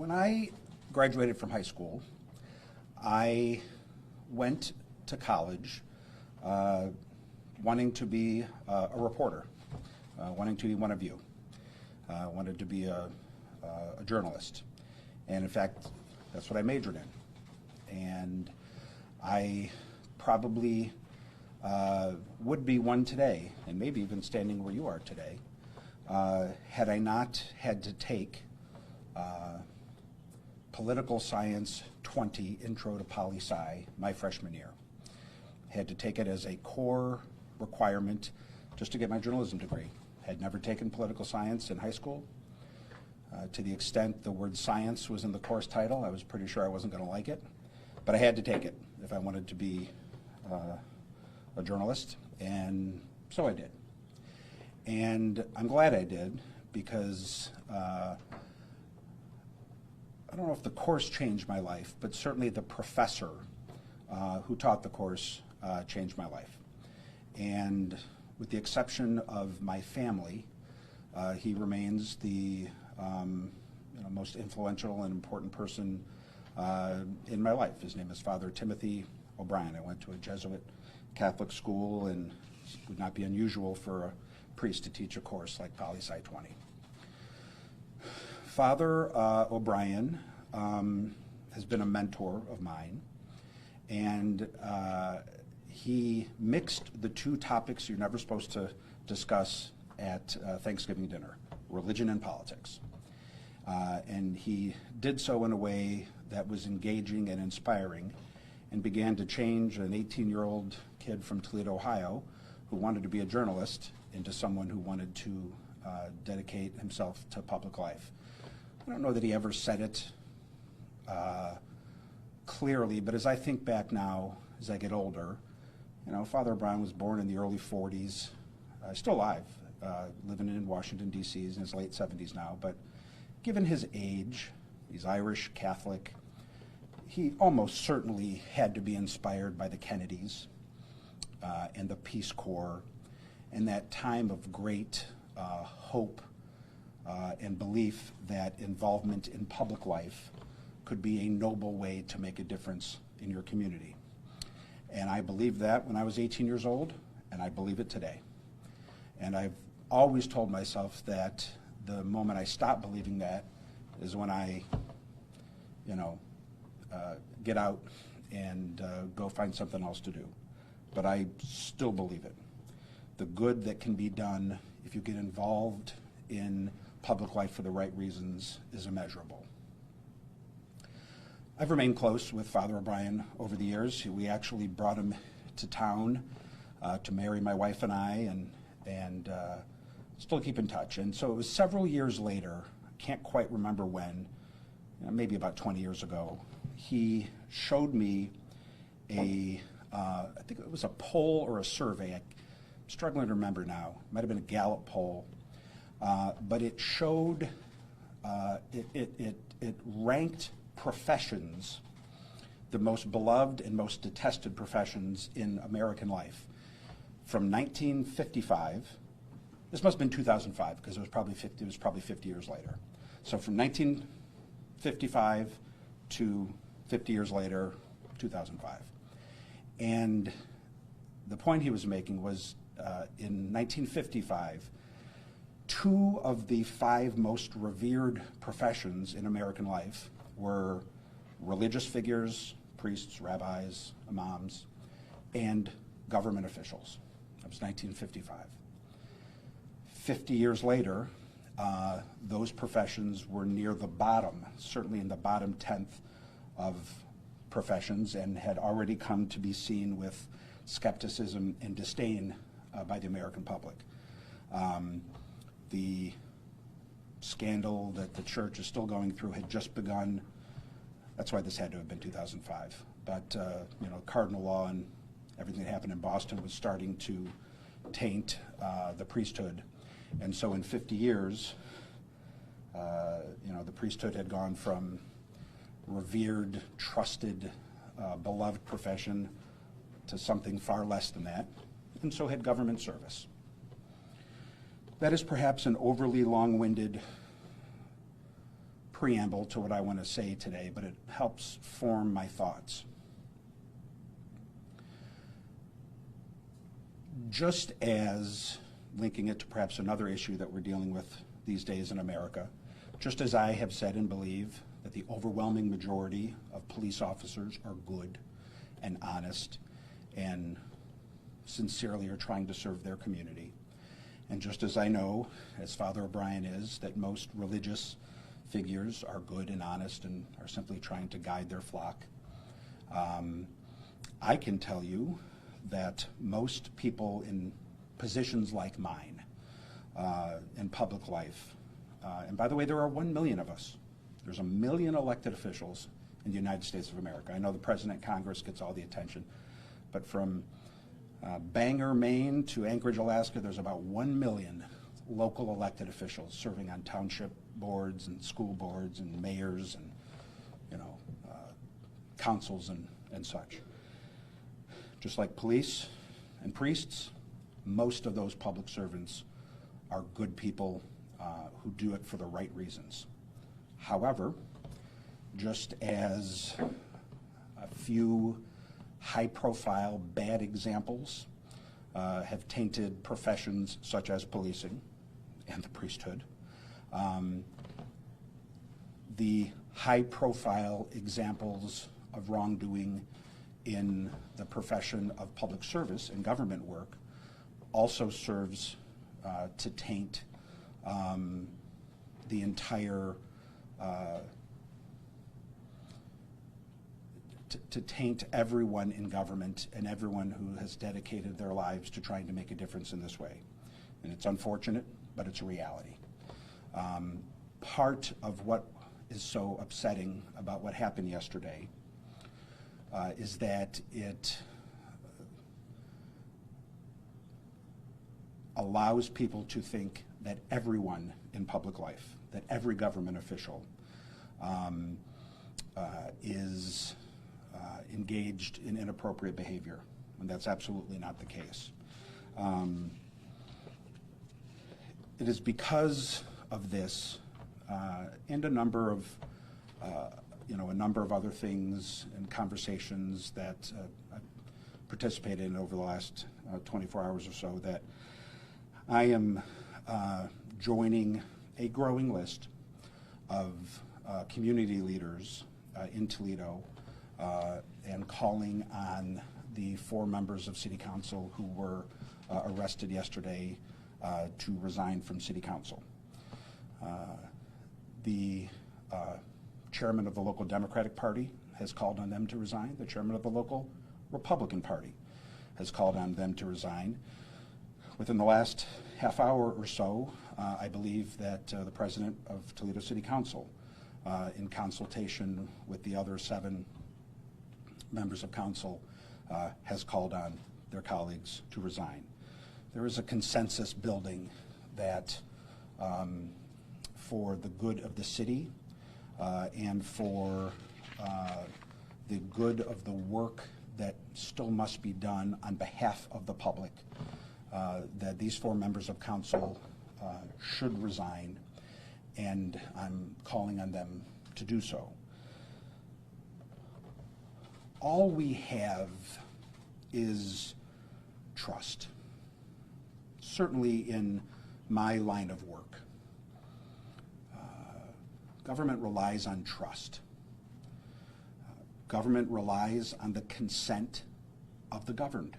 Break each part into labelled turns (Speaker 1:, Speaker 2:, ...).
Speaker 1: When I graduated from high school, I went to college wanting to be a reporter, wanting to be one of you, wanted to be a journalist. And in fact, that's what I majored in. And I probably would be one today, and maybe even standing where you are today, had I not had to take Political Science 20 Intro to Poli-Sci my freshman year. Had to take it as a core requirement just to get my journalism degree. Had never taken political science in high school. To the extent the word science was in the course title, I was pretty sure I wasn't going to like it. But I had to take it if I wanted to be a journalist, and so I did. And I'm glad I did, because I don't know if the course changed my life, but certainly the professor who taught the course changed my life. And with the exception of my family, he remains the most influential and important person in my life. His name is Father Timothy O'Brien. I went to a Jesuit Catholic school, and it would not be unusual for a priest to teach a course like Poli-Sci 20. Father O'Brien has been a mentor of mine, and he mixed the two topics you're never supposed to discuss at Thanksgiving dinner, religion and politics. And he did so in a way that was engaging and inspiring, and began to change an 18-year-old kid from Toledo, Ohio, who wanted to be a journalist, into someone who wanted to dedicate himself to public life. I don't know that he ever said it clearly, but as I think back now, as I get older, Father O'Brien was born in the early 40s, still alive, living in Washington, D.C. He's in his late 70s now, but given his age, he's Irish, Catholic, he almost certainly had to be inspired by the Kennedys and the Peace Corps, and that time of great hope and belief that involvement in public life could be a noble way to make a difference in your community. And I believed that when I was 18 years old, and I believe it today. And I've always told myself that the moment I stop believing that is when I, get out and go find something else to do. But I still believe it. The good that can be done if you get involved in public life for the right reasons is immeasurable. I've remained close with Father O'Brien over the years. We actually brought him to town to marry my wife and I, and still keep in touch. And so it was several years later, I can't quite remember when, maybe about 20 years ago, he showed me I think it was a poll or a survey. I'm struggling to remember now. It might have been a Gallup poll, but it showed, it ranked professions, the most beloved and most detested professions in American life. From 1955, this must have been 2005 because it was probably 50 years later. So from 1955 to 50 years later, 2005. And the point he was making was in 1955, 2 of the 5 most revered professions in American life were religious figures, priests, rabbis, imams, and government officials. That was 1955. 50 years later, those professions were near the bottom, certainly in the bottom 10th of professions, and had already come to be seen with skepticism and disdain by the American public. The scandal that the church is still going through had just begun. That's why this had to have been 2005. But cardinal law and everything that happened in Boston was starting to taint the priesthood. And so in 50 years, the priesthood had gone from revered, trusted, beloved profession to something far less than that, and so had government service. That is perhaps an overly long-winded preamble to what I want to say today, but it helps form my thoughts. Just as, linking it to perhaps another issue that we're dealing with these days in America, just as I have said and believe that the overwhelming majority of police officers are good and honest and sincerely are trying to serve their community, and just as I know, as Father O'Brien is, that most religious figures are good and honest and are simply trying to guide their flock, I can tell you that most people in positions like mine in public life, and by the way, there are 1 million of us. There's 1 million elected officials in the United States of America. I know the President, Congress gets all the attention, but from Bangor, Maine to Anchorage, Alaska, there's about 1 million local elected officials serving on township boards and school boards and mayors and, councils and such. Just like police and priests, most of those public servants are good people who do it for the right reasons. However, just as a few high-profile bad examples have tainted professions such as policing and the priesthood, the high-profile examples of wrongdoing in the profession of public service and government work also serves to taint the entire to taint everyone in government and everyone who has dedicated their lives to trying to make a difference in this way. And it's unfortunate, but it's a reality. Part of what is so upsetting about what happened yesterday is that it allows people to think that everyone in public life, that every government official is engaged in inappropriate behavior, and that's absolutely not the case. It is because of this and a number of other things and conversations that I participated in over the last 24 hours or so that I am joining a growing list of community leaders in Toledo and calling on the 4 members of City Council who were arrested yesterday to resign from City Council. The chairman of the local Democratic Party has called on them to resign. The chairman of the local Republican Party has called on them to resign. Within the last half hour or so, I believe that the president of Toledo City Council, in consultation with the other 7 members of council, has called on their colleagues to resign. There is a consensus building that for the good of the city and for the good of the work that still must be done on behalf of the public, that these 4 members of council should resign, and I'm calling on them to do so. All we have is trust. Certainly in my line of work, government relies on trust. Government relies on the consent of the governed.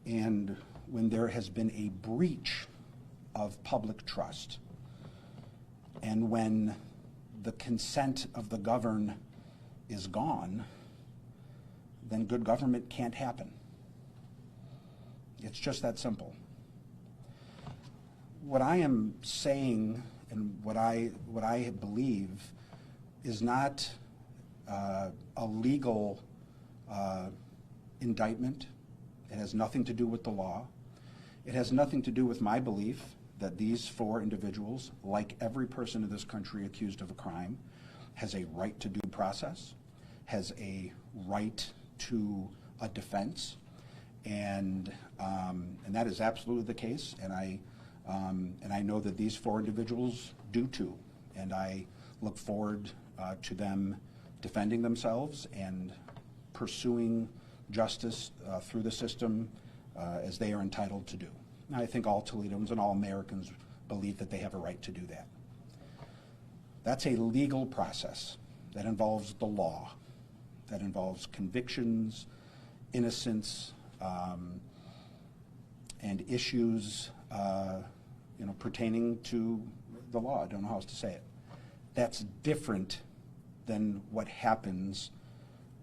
Speaker 1: And when there has been a breach of public trust, and when the consent of the governed is gone, then good government can't happen. It's just that simple. What I am saying and what I believe is not a legal indictment. It has nothing to do with the law. It has nothing to do with my belief that these 4 individuals, like every person in this country accused of a crime, has a right to due process, has a right to a defense, and that is absolutely the case. And I know that these 4 individuals do too. And I look forward to them defending themselves and pursuing justice through the system as they are entitled to do. And I think all Toledoans and all Americans believe that they have a right to do that. That's a legal process that involves the law, that involves convictions, innocence, and issues pertaining to the law. I don't know how else to say it. That's different than what happens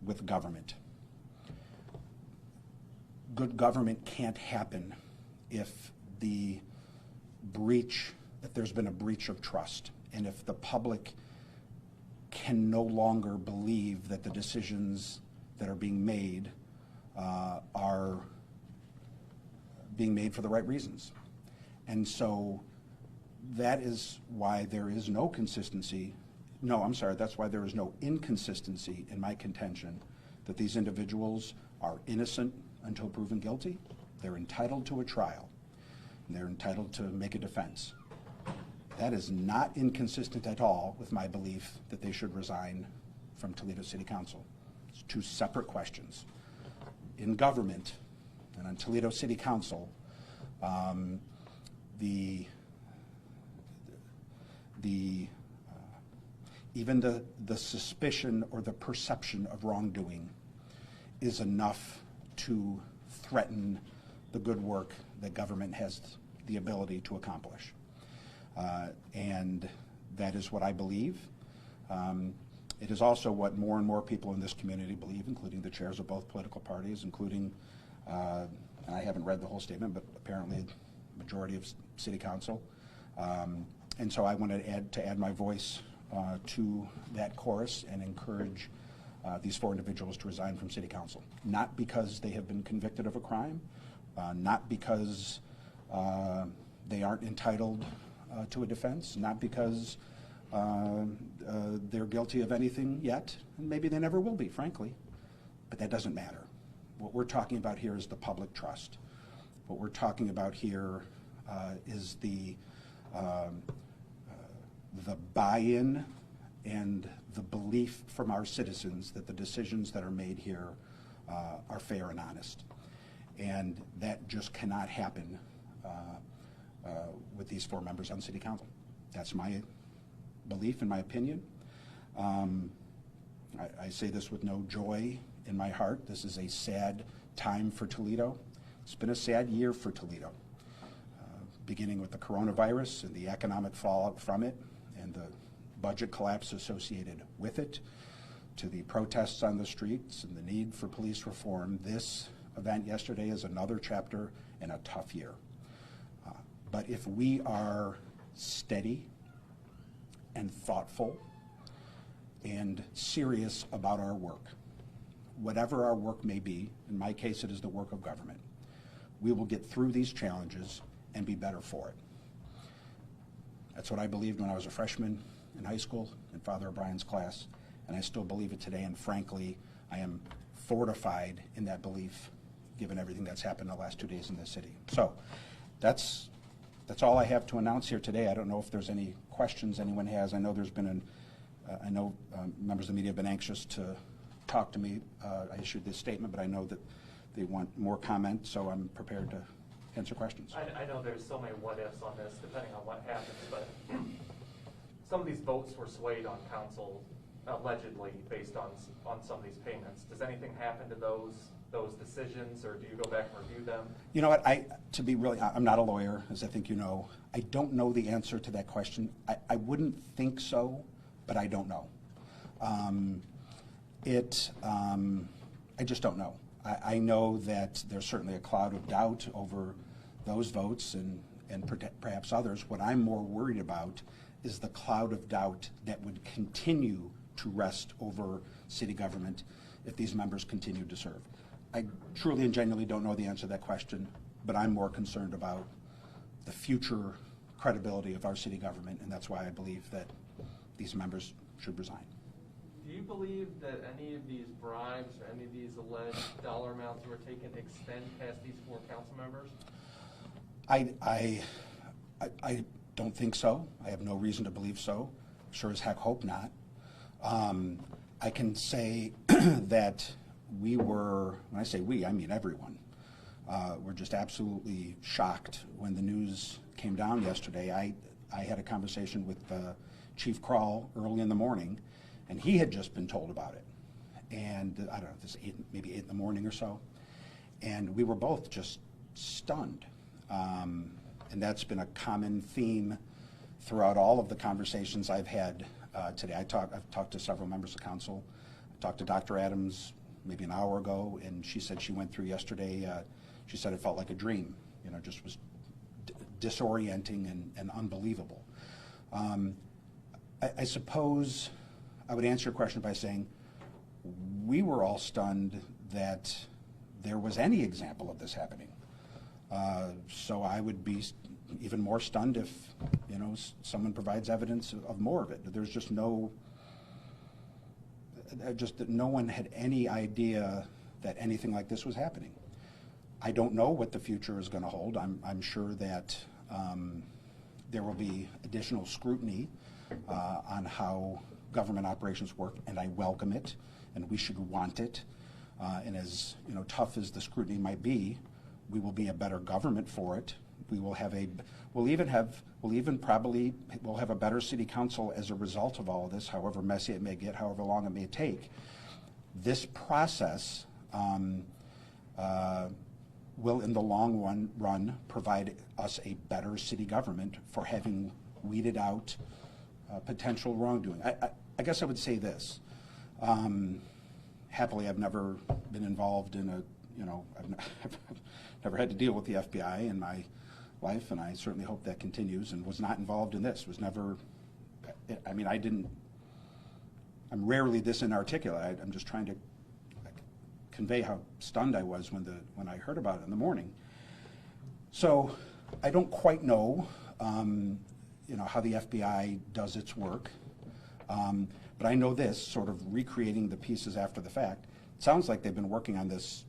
Speaker 1: with government. Good government can't happen if there's been a breach of trust, and if the public can no longer believe that the decisions that are being made are being made for the right reasons. And so that is why there is no consistency. No, I'm sorry, that's why there is no inconsistency in my contention that these individuals are innocent until proven guilty. They're entitled to a trial, and they're entitled to make a defense. That is not inconsistent at all with my belief that they should resign from Toledo City Council. It's two separate questions. In government and on Toledo City Council, even the suspicion or the perception of wrongdoing is enough to threaten the good work that government has the ability to accomplish. And that is what I believe. It is also what more and more people in this community believe, including the chairs of both political parties, including, and I haven't read the whole statement, but apparently the majority of City Council. And so I wanted to add my voice to that chorus and encourage these four individuals to resign from City Council. Not because they have been convicted of a crime, not because they aren't entitled to a defense, not because they're guilty of anything yet, and maybe they never will be, frankly, but that doesn't matter. What we're talking about here is the public trust. What we're talking about here is the buy-in and the belief from our citizens that the decisions that are made here are fair and honest. And that just cannot happen with these four members on City Council. That's my belief and my opinion. I say this with no joy in my heart. This is a sad time for Toledo. It's been a sad year for Toledo, beginning with the coronavirus and the economic fallout from it and the budget collapse associated with it, to the protests on the streets and the need for police reform. This event yesterday is another chapter in a tough year. But if we are steady and thoughtful and serious about our work, whatever our work may be, in my case it is the work of government, we will get through these challenges and be better for it. That's what I believed when I was a freshman in high school in Father O'Brien's class, and I still believe it today, and frankly, I am fortified in that belief given everything that's happened in the last 2 days in this city. So that's all I have to announce here today. I don't know if there's any questions anyone has. I know there's been members of the media have been anxious to talk to me. I issued this statement, but I know that they want more comment, so I'm prepared to answer questions.
Speaker 2: I know there's so many what-ifs on this, depending on what happens, but some of these votes were swayed on council, allegedly, based on some of these payments. Does anything happen to those decisions, or do you go back and review them? You know what, I'm not a lawyer, as I think you know. I don't know the answer to that question. I wouldn't think so, but I don't know. I just don't know. I know that there's certainly a cloud of doubt over those votes and perhaps others. What I'm more worried about is the cloud of doubt that would continue to rest over city government if these members continue to serve. I truly and genuinely don't know the answer to that question, but I'm more concerned about the future credibility of our city government, and that's why I believe that these members should resign. Do you believe that any of these bribes or any of these alleged dollar amounts that were taken extend past these four council members?
Speaker 1: I don't think so. I have no reason to believe so. sure as heck hope not. I can say that we were, when I say we, I mean everyone, were just absolutely shocked when the news came down yesterday. I had a conversation with Chief Kroll early in the morning, and he had just been told about it. And I don't know, this maybe 8 in the morning or so. And we were both just stunned. And that's been a common theme throughout all of the conversations I've had today. I've talked to several members of council. I talked to Dr. Adams maybe an hour ago, and she said she went through yesterday. She said it felt like a dream. You know, just was disorienting and unbelievable. I suppose I would answer your question by saying we were all stunned that there was any example of this happening. So I would be even more stunned if, you know, someone provides evidence of more of it. There's just no one had any idea that anything like this was happening. I don't know what the future is going to hold. I'm sure that there will be additional scrutiny on how government operations work, and I welcome it, and we should want it. And as you know, tough as the scrutiny might be, we will be a better government for it. We will have we'll have a better city council as a result of all of this, however messy it may get, however long it may take. This process will, in the long run, provide us a better city government for having weeded out potential wrongdoing. I guess I would say this. Happily, I've never been involved in I've never had to deal with the FBI in my life, and I certainly hope that continues, and was not involved in this. Was never, I mean, I'm rarely this inarticulate. I'm just trying to convey how stunned I was when I heard about it in the morning. So I don't quite know, how the FBI does its work, but I know this, sort of recreating the pieces after the fact. It sounds like they've been working on this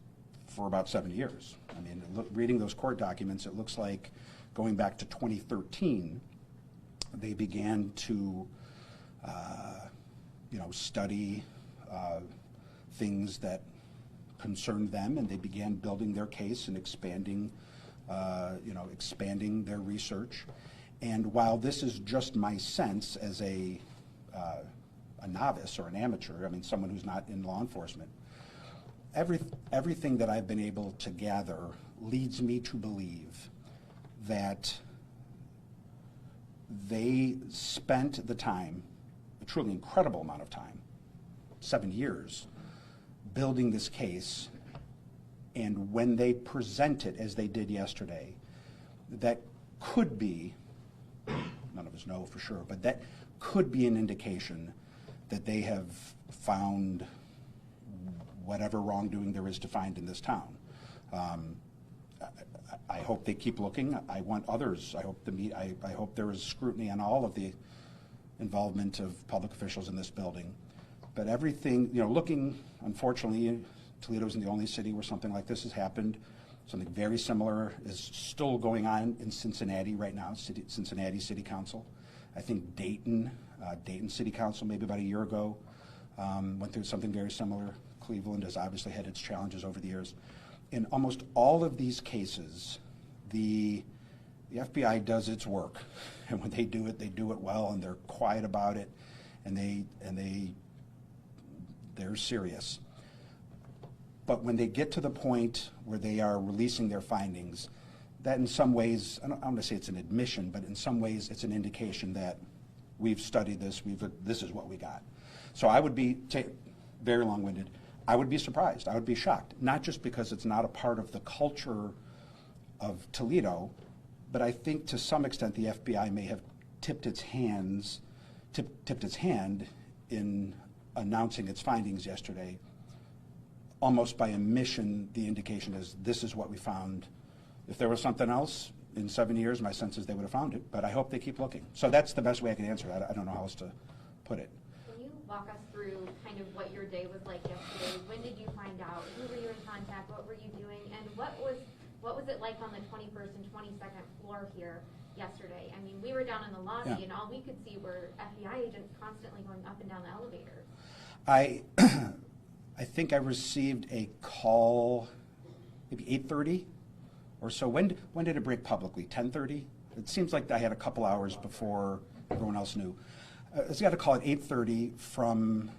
Speaker 1: for about 7 years. I mean, reading those court documents, it looks like going back to 2013, they began to, study things that concerned them, and they began building their case and expanding their research. And while this is just my sense as a novice or an amateur, I mean, someone who's not in law enforcement, everything that I've been able to gather leads me to believe that they spent the time, a truly incredible amount of time, 7 years, building this case, and when they present it, as they did yesterday, that could be, none of us know for sure, but that could be an indication that they have found whatever wrongdoing there is to find in this town. I hope they keep looking. I want others. I hope there is scrutiny on all of the involvement of public officials in this building. But everything, looking, unfortunately, Toledo isn't the only city where something like this has happened. Something very similar is still going on in Cincinnati right now, Cincinnati City Council. I think Dayton City Council, maybe about a year ago, went through something very similar. Cleveland has obviously had its challenges over the years. In almost all of these cases, the FBI does its work, and when they do it well, and they're quiet about it, and they're serious. But when they get to the point where they are releasing their findings, that in some ways, I don't want to say it's an admission, but in some ways it's an indication that we've studied this, this is what we got. So I would be, very long-winded, I would be surprised, I would be shocked, not just because it's not a part of the culture of Toledo, but I think to some extent the FBI may have tipped its hand in announcing its findings yesterday. Almost by omission, the indication is this is what we found. If there was something else in 7 years, my sense is they would have found it, but I hope they keep looking. So that's the best way I can answer that. I don't know how else to put it.
Speaker 3: Can you walk us through kind of what your day was like yesterday? When did you find out? Who were you in contact? What were you doing? And what was it like on the 21st and 22nd floor here yesterday. I mean, we were down in the lobby,
Speaker 2: Yeah.
Speaker 3: and all we could see were FBI agents constantly going up and down the elevators.
Speaker 2: I think I received a call, maybe 8:30 or so. When did it break publicly? 10:30? It seems like I had a couple hours before everyone else knew. I got a call at 8:30 from.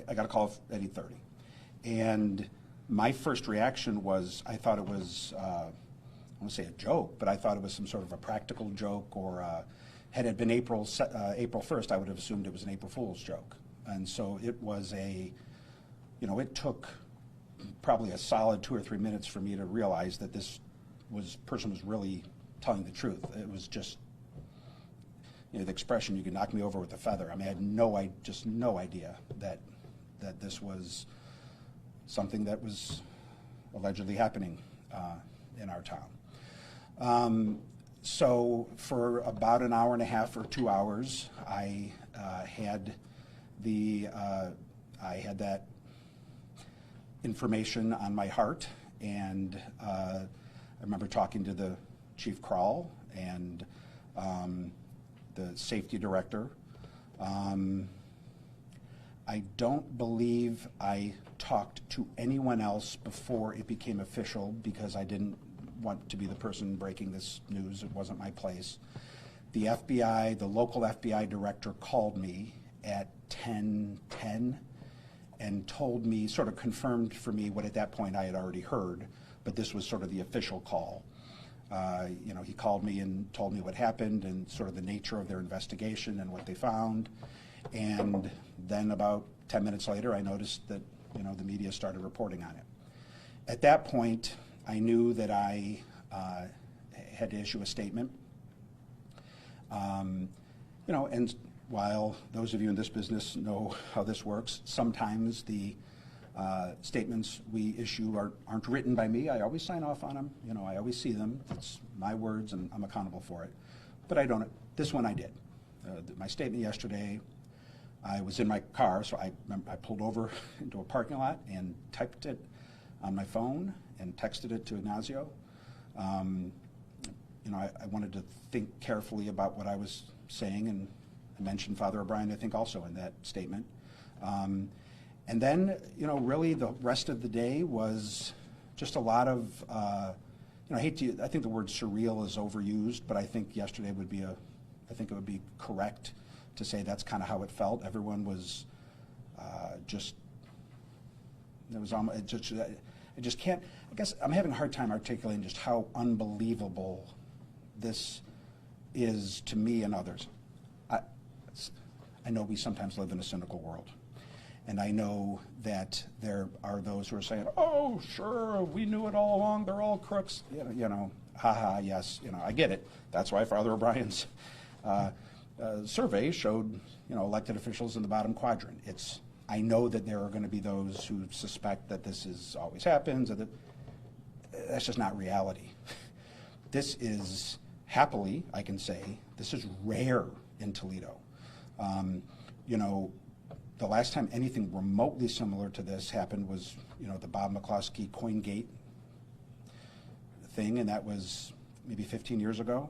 Speaker 2: I got a call at 8:30, and my first reaction was I thought it was I want to say a joke, but I thought it was some sort of a practical joke, or had it been April 1st, I would have assumed it was an April Fool's joke. And so it was it took probably a solid 2 or 3 minutes for me to realize that this person was really telling the truth. It was just, the expression, you can knock me over with a feather. I mean, I had just no idea that this was something that was allegedly happening in our town. So for about an hour and a half or 2 hours, I had that information on my heart, and I remember talking to the Chief Kroll and the safety director. I don't believe I talked to anyone else before it became official, because I didn't want to be the person breaking this news. It wasn't my place. The FBI, the local FBI director, called me at 10:10 and told me, sort of confirmed for me what at that point I had already heard, but this was sort of the official call. He called me and told me what happened and sort of the nature of their investigation and what they found. And then about 10 minutes later, I noticed that, the media started reporting on it. At that point, I knew that I had to issue a statement. And while those of you in this business know how this works, sometimes the statements we issue aren't written by me. I always sign off on them. I always see them. It's my words, and I'm accountable for it. But I don't. This one I did. My statement yesterday, I was in my car, so I pulled over into a parking lot and typed it on my phone and texted it to Ignacio. I wanted to think carefully about what I was saying, and I mentioned Father O'Brien, I think, also in that statement. And then, really the rest of the day was just a lot of, I think the word surreal is overused, but I think yesterday would be I think it would be correct to say that's kind of how it felt. Everyone was I just can't, I guess I'm having a hard time articulating just how unbelievable this is to me and others. I know we sometimes live in a cynical world. And I know that there are those who are saying, oh, sure, we knew it all along, they're all crooks. Haha, yes, I get it. That's why Father O'Brien's survey showed, elected officials in the bottom quadrant. I know that there are going to be those who suspect that this always happens, or that's just not reality. This is, happily, I can say, this is rare in Toledo. The last time anything remotely similar to this happened was, the Bob McCloskey CoinGate thing, and that was maybe 15 years ago.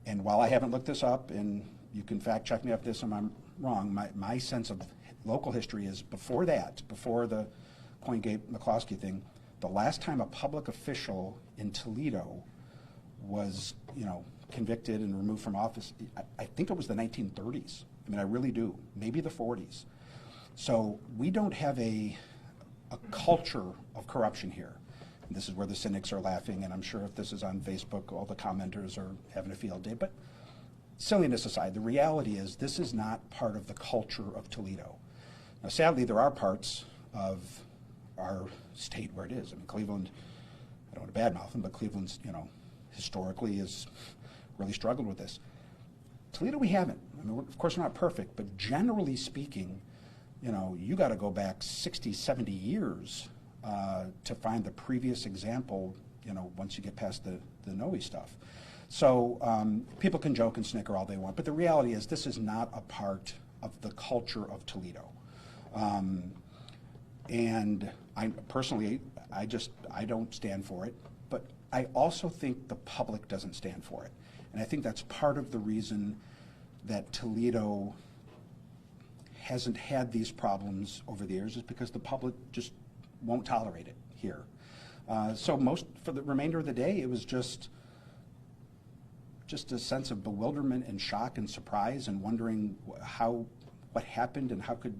Speaker 2: And while I haven't looked this up, and you can fact check me if I'm wrong, my sense of local history is before the CoinGate McCloskey thing, the last time a public official in Toledo was, convicted and removed from office, I think it was the 1930s. I mean, I really do. Maybe the 40s. So we don't have a culture of corruption here. And this is where the cynics are laughing, and I'm sure if this is on Facebook, all the commenters are having a field day. But silliness aside, the reality is this is not part of the culture of Toledo. Now, sadly, there are parts of our state where it is. I mean, Cleveland, I don't want to badmouth them, but Cleveland's, historically has really struggled with this. Toledo, we haven't. I mean, of course, we're not perfect, but generally speaking, you got to go back 60, 70 years to find the previous example, once you get past the Noe stuff. So people can joke and snicker all they want, but the reality is this is not a part of the culture of Toledo. And I personally, I don't stand for it, but
Speaker 1: I also think the public doesn't stand for it. And I think that's part of the reason that Toledo hasn't had these problems over the years, is because the public just won't tolerate it here. So for the remainder of the day, it was just a sense of bewilderment and shock and surprise and wondering what happened and how could,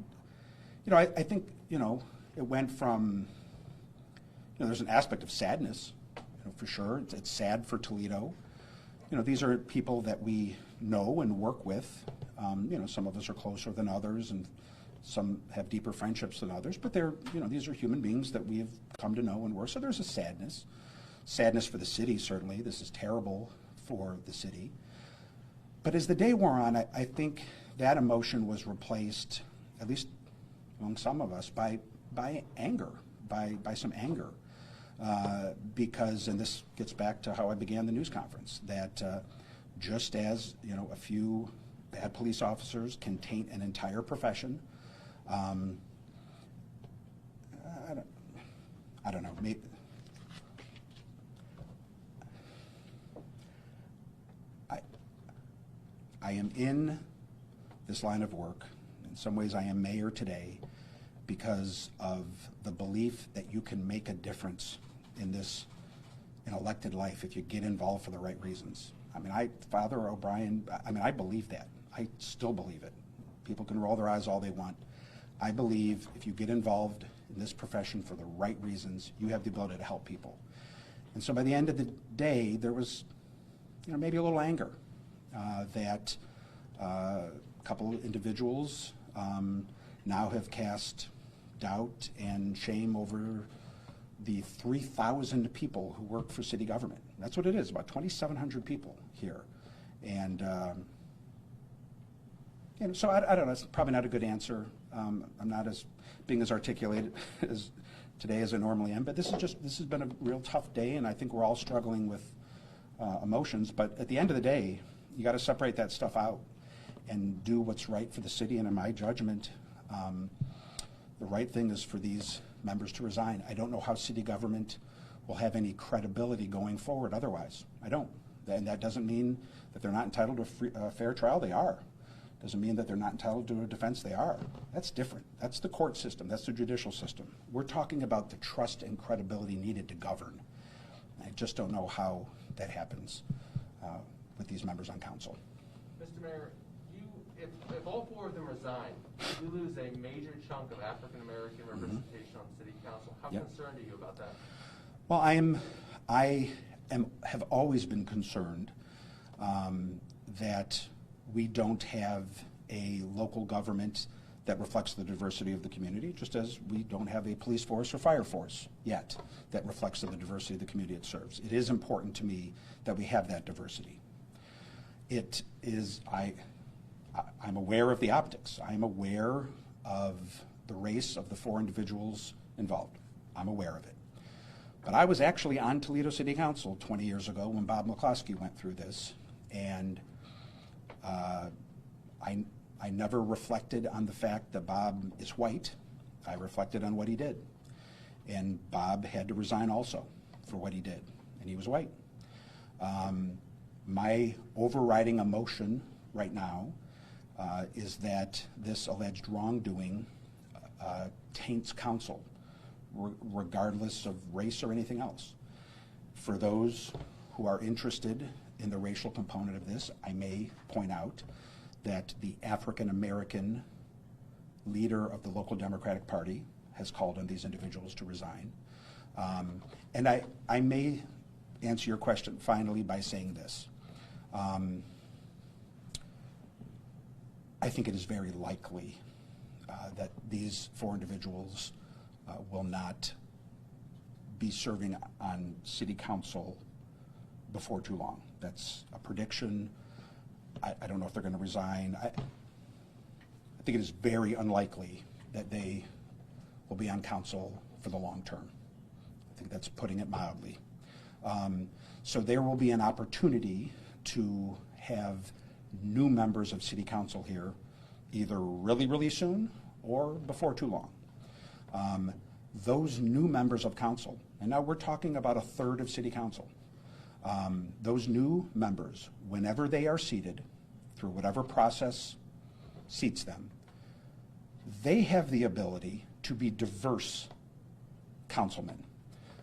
Speaker 1: I think, it went from, there's an aspect of sadness, for sure. It's sad for Toledo. These are people that we know and work with. Some of us are closer than others, and some have deeper friendships than others, but these are human beings that we have come to know and work. So there's a sadness for the city, certainly. This is terrible for the city. But as the day wore on, I think that emotion was replaced, at least among some of us, by anger, by some anger. Because, and this gets back to how I began the news conference, that just as a few bad police officers can taint an entire profession, I don't know. Maybe, I am in this line of work. In some ways, I am mayor today because of the belief that you can make a difference in elected life if you get involved for the right reasons. Father O'Brien, I believe that. I still believe it. People can roll their eyes all they want. I believe if you get involved in this profession for the right reasons, you have the ability to help people. And so by the end of the day, there was, maybe a little anger that a couple of individuals now have cast doubt and shame over the 3,000 people who work for city government. That's what it is, about 2,700 people here. And so I don't know, it's probably not a good answer. I'm not being as articulated as today as I normally am, but this has been a real tough day, and I think we're all struggling with emotions. But at the end of the day, you got to separate that stuff out and do what's right for the city. And in my judgment, the right thing is for these members to resign. I don't know how city government will have any credibility going forward otherwise. I don't. And that doesn't mean that they're not entitled to a fair trial. They are. Doesn't mean that they're not entitled to a defense. They are. That's different. That's the court system. That's the judicial system. We're talking about the trust and credibility needed to govern. I just don't know how that happens with these members on council.
Speaker 4: Mr. Mayor, if all four of them resign, we lose a major chunk of African American representation on city council. How concerned are you about that?
Speaker 1: Well, I have always been concerned that we don't have a local government that reflects the diversity of the community, just as we don't have a police force or fire force yet that reflects the diversity of the community it serves. It is important to me that we have that diversity. It is, I'm aware of the optics. I'm aware of the race of the four individuals involved. I'm aware of it. But I was actually on Toledo City Council 20 years ago when Bob McCloskey went through this, and I never reflected on the fact that Bob is white. I reflected on what he did. And Bob had to resign also for what he did, and he was white. My overriding emotion right now is that this alleged wrongdoing taints council, regardless of race or anything else. For those who are interested in the racial component of this, I may point out that the African American leader of the local Democratic Party has called on these individuals to resign. And I may answer your question finally by saying this. I think it is very likely that these four individuals will not be serving on city council before too long. That's a prediction. I don't know if they're going to resign. I think it is very unlikely that they will be on council for the long term. I think that's putting it mildly. So there will be an opportunity to have new members of city council here either really, really soon or before too long. Those new members of council, and now we're talking about a third of city council,
Speaker 2: Those new members, whenever they are seated, through whatever process seats them, they have the ability to be diverse councilmen.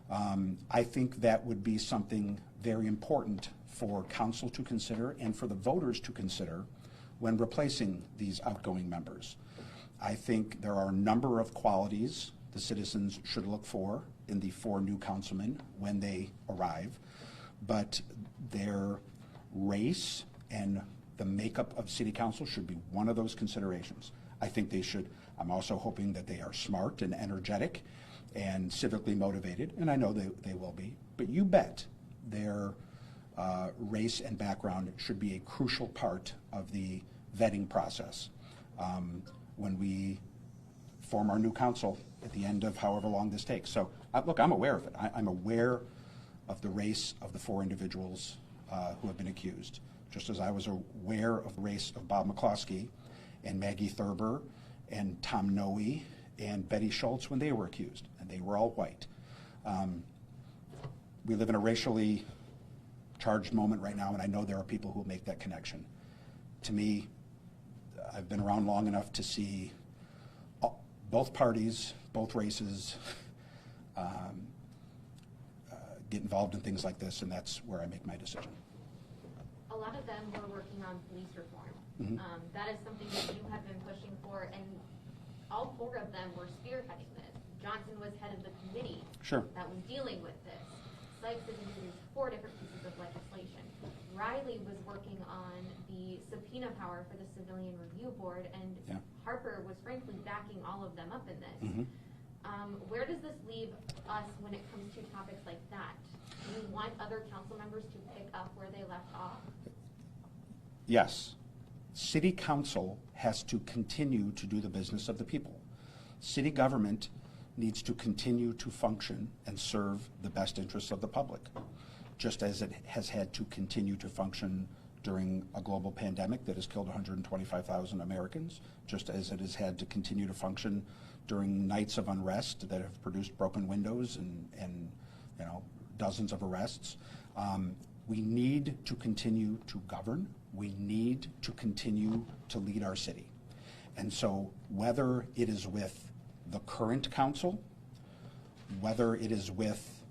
Speaker 2: I think that would be something very important for council to consider and for the voters to consider when replacing these outgoing members. I think there are a number of qualities the citizens should look for in the 4 new councilmen when they arrive, but their race and the makeup of city council should be one of those considerations. I think they should, I'm also hoping that they are smart and energetic and civically motivated, and I know they will be, but you bet their race and background should be a crucial part of the vetting process. When we form our new council at the end of however long this takes. So, look, I'm aware of it. I'm aware of the race of the 4 individuals who have been accused, just as I was aware of the race of Bob McCloskey and Maggie Thurber and Tom Noe and Betty Schultz when they were accused, and they were all white. We live in a racially charged moment right now, and I know there are people who make that connection. To me, I've been around long enough to see both parties, both races get involved in things like this, and that's where I make my decision.
Speaker 3: A lot of them were working on police reform.
Speaker 2: Mm-hmm.
Speaker 3: That is something that you have been pushing for, and all 4 of them were spearheading this. Johnson was head of the committee that was dealing with this. Sykes has introduced 4 different pieces of legislation. Riley was working on the subpoena power for the Civilian Review Board, and Harper was frankly backing all of them up in this.
Speaker 2: Mm-hmm.
Speaker 3: Where does this leave us when it comes to topics like that? Do you want other council members to pick up where they left off?
Speaker 2: Yes. City council has to continue to do the business of the people. City government needs to continue to function and serve the best interests of the public, just as it has had to continue to function during a global pandemic that has killed 125,000 Americans, just as it has had to continue to function during nights of unrest that have produced broken windows and dozens of arrests. We need to continue to govern. We need to continue to lead our city. And so whether it is with the current council, whether it is with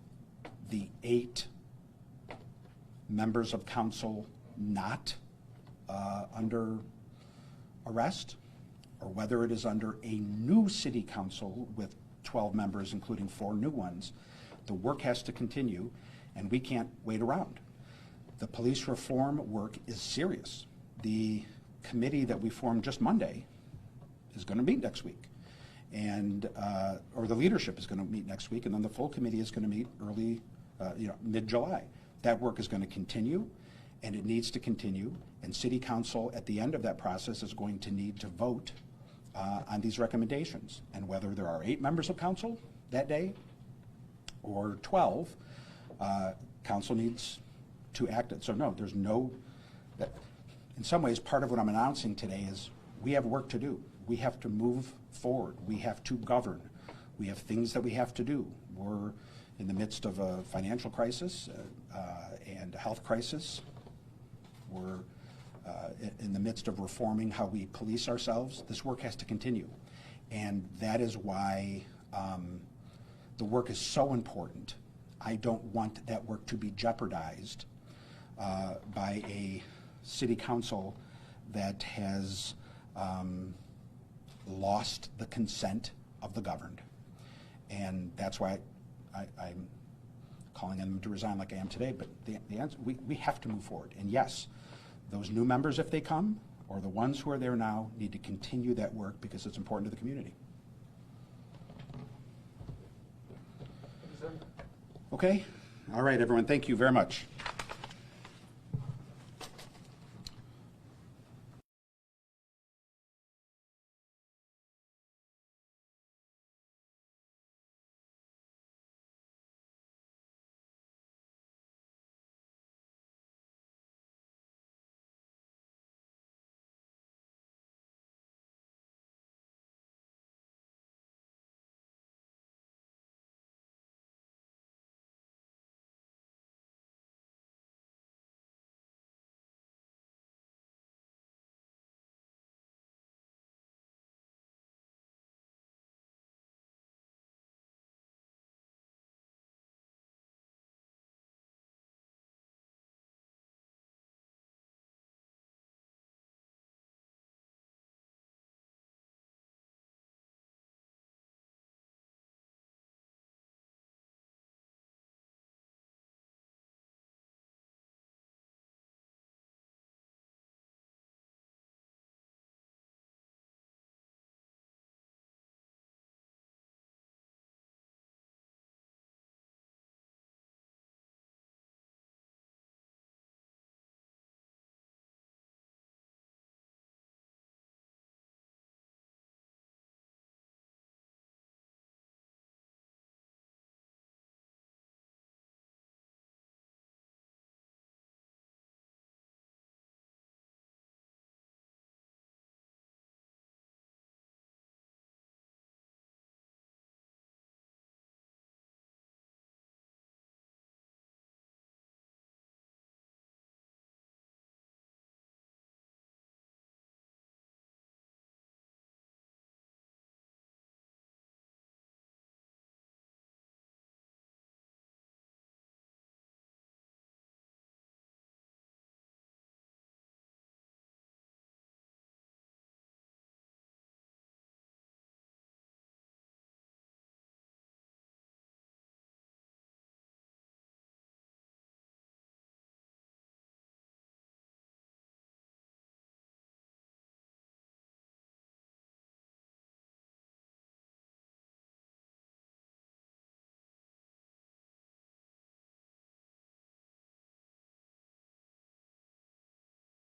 Speaker 2: the 8 members of council not under arrest, or whether it is under a new city council with 12 members, including 4 new ones, the work has to continue, and we can't wait around. The police reform work is serious. The committee that we formed just Monday is going to meet next week, and or the leadership is going to meet next week, and then the full committee is going to meet early, mid-July. That work is going to continue, and it needs to continue, and City Council at the end of that process is going to need to vote on these recommendations, and whether there are 8 members of council that day or 12, council needs to act it. So no, there's no, in some ways, part of what I'm announcing today is we have work to do. We have to move forward. We have to govern. We have things that we have to do. We're in the midst of a financial crisis and a health crisis. We're in the midst of reforming how we police ourselves. This work has to continue. And that is why the work is so important. I don't want that work to be jeopardized by a city council that has lost the consent of the governed. And that's why I'm calling on them to resign like I am today. But the answer, we have to move forward. And yes, those new members, if they come, or the ones who are there now, need to continue that work because it's important to the community. Okay? All right, everyone. Thank you very much.